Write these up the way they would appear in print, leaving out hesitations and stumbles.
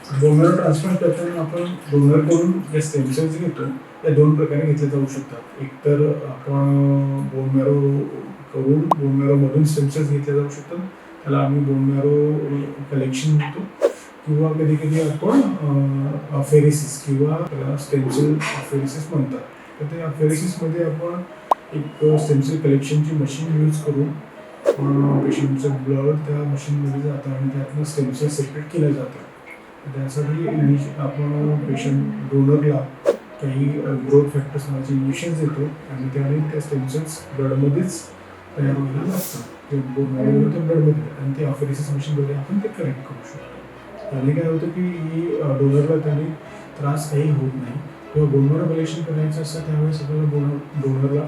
Bone marrow transplant करताना आपण bone मॅरोकडून जे स्टेम सेल्स घेतो त्या दोन प्रकारे घेतले जाऊ शकतात. एक तर आपण बोन मॅरो करून बोन मॅरोमधून स्टेम सेल्स घेतले जाऊ शकतात, त्याला आम्ही बोन मॅरो कलेक्शन म्हणतो. किंवा कधी कधी आपण अफेरेसिस किंवा त्याला स्टेम सेल अफेरेसिस म्हणतात. तर ते अफेरेसिसमध्ये आपण एक स्टेम सेल कलेक्शनची मशीन यूज करून पेशंटचं ब्लड त्या मशीनमध्ये जातं आणि त्यातनं स्टेम सेल सेपरेट केलं जातं. त्यासाठी आपण पेशंट डोनरला काही ग्रोथ फॅक्टर्स नावाचे इंजेक्शन्स देतो आणि त्याने त्या स्टेम सेल्स ब्लडमध्येच तयार व्हायला लागतात. ते ब्लडमध्ये आणि ते अफेरेसिस मशीनद्वारे आपण ते कलेक्ट करू शकतो. त्याने काय होतं की डोनरला त्याने त्रास काही होत नाही. किंवा बोन मॅरो कलेक्शन करायचं असतं त्यावेळेस आपल्याला डोनरला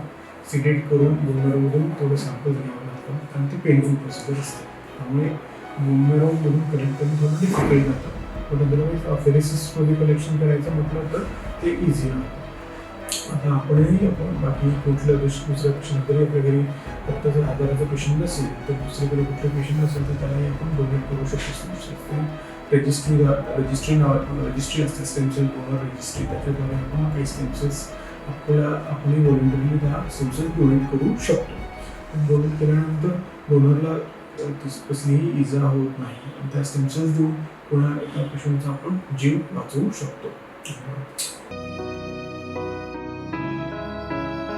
सिडेट करून बोन मॅरोमधून थोडं सॅम्पल घ्यावं लागतं आणि ते पेनफुल प्रोसिजर असते. त्यामुळे बोन मॅरोमधून कलेक्ट करणं थोडं डिफिकल्ट जातं. पण अदरवाईज अफेरेसिसमध्ये कलेक्शन करायचं म्हटलं तर ते इझी राहतं. आता आपण बाकी कुठल्या दुसऱ्या पेशंट जरी आपल्या घरी फक्त जर आजाराचा पेशंट नसेल तर दुसरीकडे कुठले पेशंट असेल तर त्यालाही आपण डोनेट करू शकतो. रजिस्ट्री असते स्टेम सेल डोनर रजिस्ट्री, त्याच्याद्वारे आपण काही स्टेम सेल्स आपली व्हॉलंटरीली त्या स्टेम सेल्स डोनेट करू शकतो. डोनेट केल्यानंतर डोनरला कसलीही इजा होत नाही आणि त्या स्टेम सेल्स देऊन पुन्हा एका पेशंटचा आपण जीव वाचवू शकतो.